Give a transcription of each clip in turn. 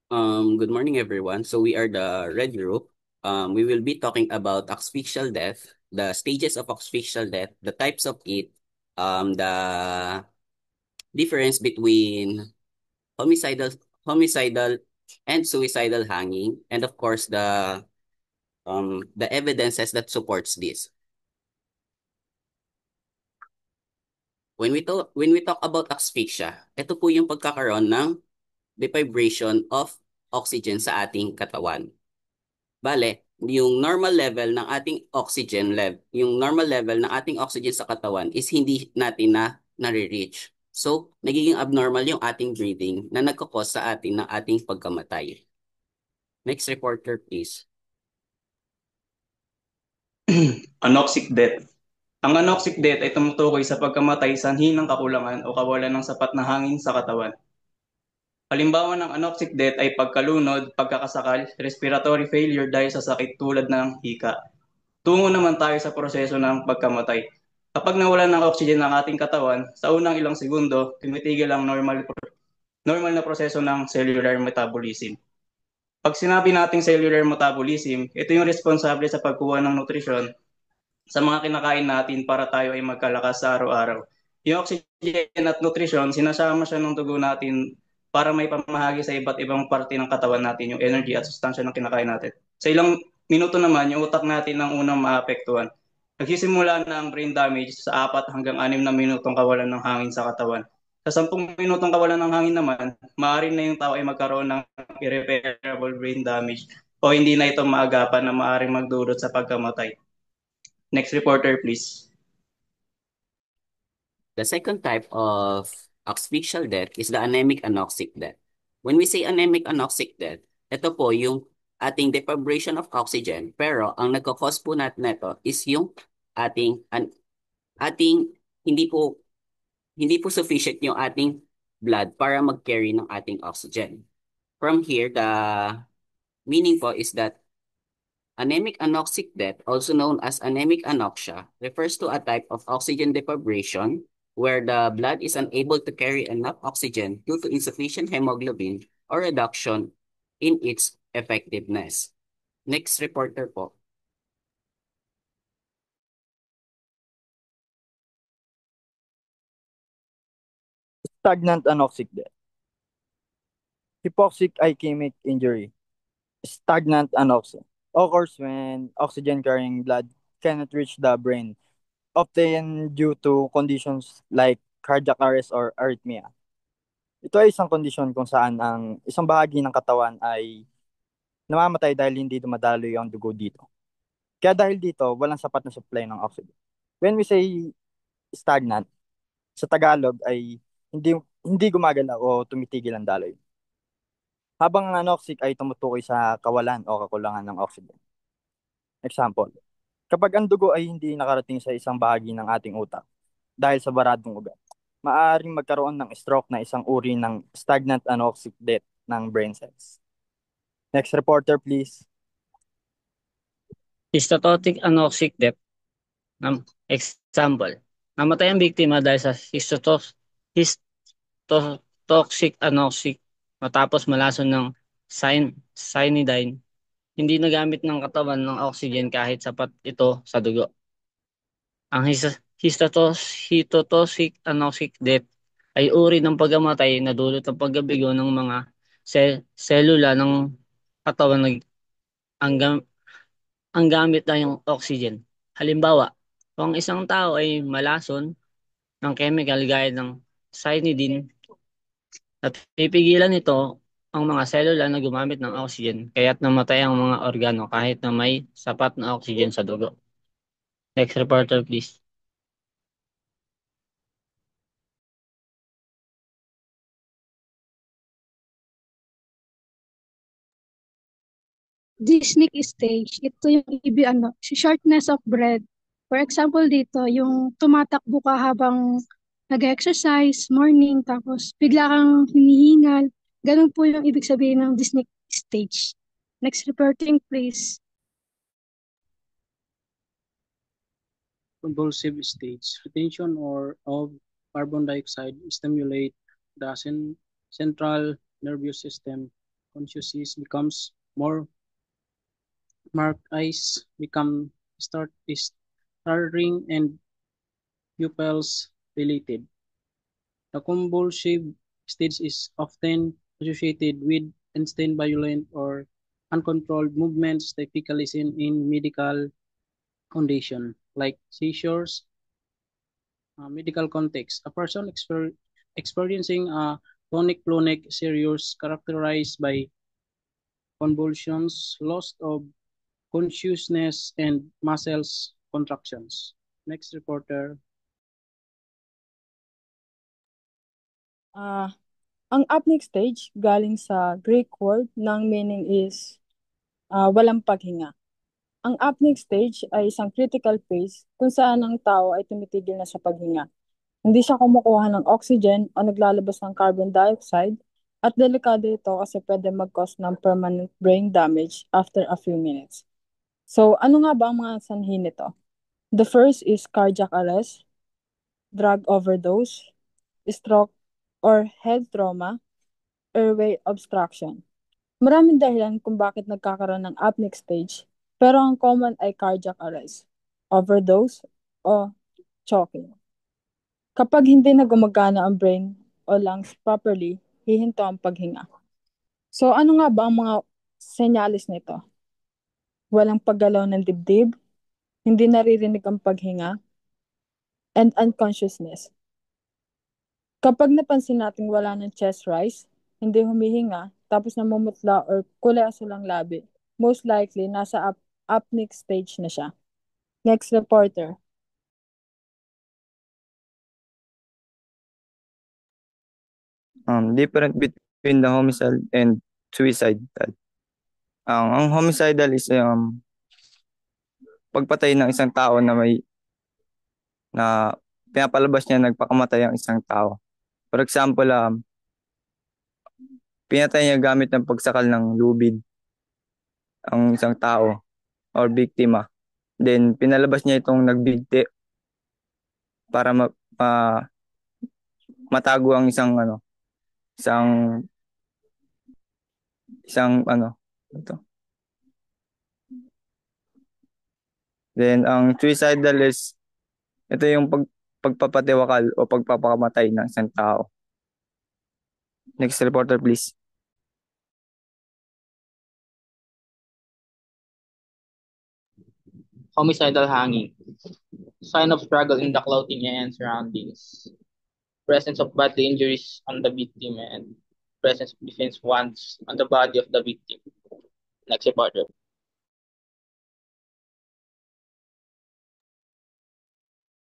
Good morning, everyone. So we are the Red Group. We will be talking about asphyxial death, the stages of asphyxial death, the types of it, the difference between homicidal, homicidal, and suicidal hanging, and of course the evidences that supports this. When we talk about asphyxia, ito po yung pagkakaroon ng deprivation of oxygen sa ating katawan. Bale, yung normal level ng ating oxygen sa katawan is hindi natin nare-reach. So, nagiging abnormal yung ating breathing na nagkakos sa atin ng ating pagkamatay. Next reporter, please. Anoxic death. Ang anoxic death ay tumutukoy sa pagkamatay sanhi ng kakulangan o kawalan ng sapat na hangin sa katawan. Halimbawa ng anoxic death ay pagkalunod, pagkakasakal, respiratory failure dahil sa sakit tulad ng hika. Tungo naman tayo sa proseso ng pagkamatay. Kapag nawalan ng oxygen ang ating katawan, sa unang ilang segundo, tumitigil ang normal na proseso ng cellular metabolism. Pag sinabi nating cellular metabolism, ito yung responsable sa pagkuha ng nutrisyon sa mga kinakain natin para tayo ay magkalakas sa araw-araw. Yung oxygen at nutrition, sinasama siya ng dugo natin para may pamahagi sa iba't ibang parte ng katawan natin yung energy at sustansya ng kinakain natin. Sa ilang minuto naman, yung utak natin ang unang maapektuhan. Nagsisimula na ang brain damage sa 4 hanggang 6 na minutong kawalan ng hangin sa katawan. Sa 10 minutong kawalan ng hangin naman, maaari na yung tao ay magkaroon ng irreparable brain damage o hindi na ito maagapan na maaaring magdulot sa pagkamatay. Next reporter, please. The second type of asphyxial death is the anemic anoxic death. When we say anemic anoxic death, ito po yung ating deprivation of oxygen, pero ang nagkakos po natin nito is yung ating hindi po hindi po sufficient yung ating blood para mag-carry ng ating oxygen. From here, the meaning po is that anemic anoxic death, also known as anemic anoxia, refers to a type of oxygen deprivation where the blood is unable to carry enough oxygen due to insufficient hemoglobin or reduction in its effectiveness. Next reporter po. Stagnant anoxic death. Hypoxic ischemic injury. Stagnant anoxia occurs when oxygen-carrying blood cannot reach the brain, often due to conditions like cardiac arrest or arrhythmia. Ito ay isang kondisyon kung saan ang isang bahagi ng katawan ay namamatay dahil hindi dumadaloy ang dugo dito. Kaya dahil dito, walang sapat na supply ng oxygen. When we say stagnant, sa Tagalog ay hindi hindi gumagalaw o tumitigil ang daloy. Habang ang anoxic ay tumutukoy sa kawalan o kakulangan ng oxygen. Example, kapag ang dugo ay hindi nakarating sa isang bahagi ng ating utak dahil sa baradong ugat, maaaring magkaroon ng stroke na isang uri ng stagnant anoxic death ng brain cells. Next reporter, please. Histotoxic anoxic death. Example, namatay ang biktima dahil sa histotoxic anoxic matapos malason ng cyanidine. Hindi nagamit ng katawan ng oxygen kahit sapat ito sa dugo. Ang histotoxic anoxic death ay uri ng pagkamatay na dulot ng pagkabigo ng mga selula ng katawan na ang, ang gamit na yung oxygen. Halimbawa, kung isang tao ay malason ng chemical gaya ng cyanidine at pipigilan nito ang mga selula na gumamit ng oxygen kaya't namatay ang mga organo kahit na may sapat na oxygen sa dugo. Next reporter, please. Dyspneic stage, ito yung shortness of breath. For example dito, yung tumatakbo ka habang nag-exercise, morning, tapos bigla kang hinihingal. Ganun po yung ibig sabihin ng dyspneic stage. Next reporting, please. Convulsive states. Retention or of carbon dioxide stimulate the central nervous system, consciousness becomes more marked, eyes become starting and pupils dilated. The convulsive stage is often associated with instant violent or uncontrolled movements typically seen in medical condition like seizures. Medical context. A person experiencing a tonic-clonic seizures characterized by convulsions, loss of consciousness, and muscles contractions. Next reporter. Ah, ang apneic stage galing sa Greek word ng meaning is walang paghinga. Ang apneic stage ay isang critical phase kung saan ang tao ay tumitigil na sa paghinga. Hindi siya kumukuha ng oxygen o naglalabas ng carbon dioxide at delikado ito kasi pwede mag-cause ng permanent brain damage after a few minutes. So, ano nga ba ang mga sanhi nito? The first is cardiac arrest, drug overdose, stroke or head trauma, airway obstruction. Maraming dahilan kung bakit nagkakaroon ng apneic stage, pero ang common ay cardiac arrest, overdose, o choking. Kapag hindi na gumagana ang brain o lungs properly, hihinto ang paghinga. So ano nga ba ang mga senyalis nito? Walang paggalaw ng dibdib, hindi naririnig ang paghinga, and unconsciousness. Kapag napansin natin wala ng chest rise, hindi humihinga, tapos namumutla or kulay asul ang labi, most likely nasa apneic stage na siya. Next reporter. Different between the homicidal and suicidal. Ang homicidal is pagpatay ng isang tao na pinapalabas niya nagpakamatay ang isang tao. For example, pinatay niya gamit ng pagsakal ng lubid ang isang tao or biktima. Then pinalabas niya itong nagbigti para matago ang isang isang ito. Then ang suicidal is ito yung pagpapatiwakal o pagpapakamatay ng isang tao. Next reporter please. Homicidal hanging. Sign of struggle in the clothing and surroundings. Presence of bodily injuries on the victim and presence of defense wounds on the body of the victim. Next reporter.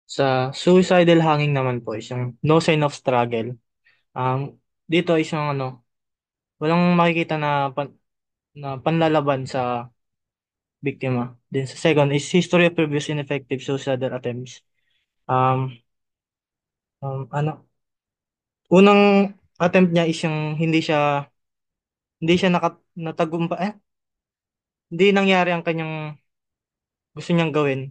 Sa suicidal hanging naman po is yung no sign of struggle. Dito is yung walang makikita na panlalaban sa biktima. Then sa second is history of previous ineffective suicidal attempts. Um, unang attempt niya is yung hindi siya natagumpay, hindi nangyari ang kanyang gusto niyang gawin.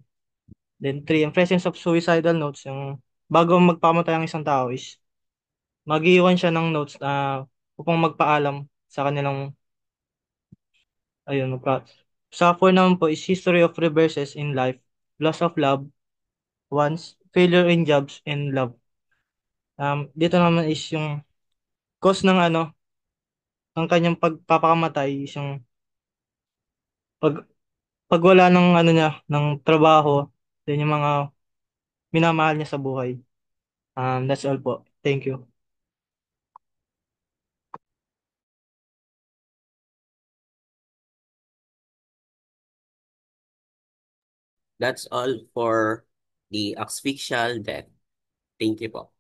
Then three, yung presence of suicidal notes, yung bago magpamatay ang isang tao is mag-iwan siya ng notes na upang magpaalam sa kanilang ayun, sa four naman po is history of reverses in life, loss of love, once, failure in jobs, and love. Dito naman is yung cause ng kanyang pagpapakamatay is yung pag, pagwala ng niya, ng trabaho, then yung mga minamahal niya sa buhay. That's all po. Thank you. That's all for the asphyxial death. Thank you po.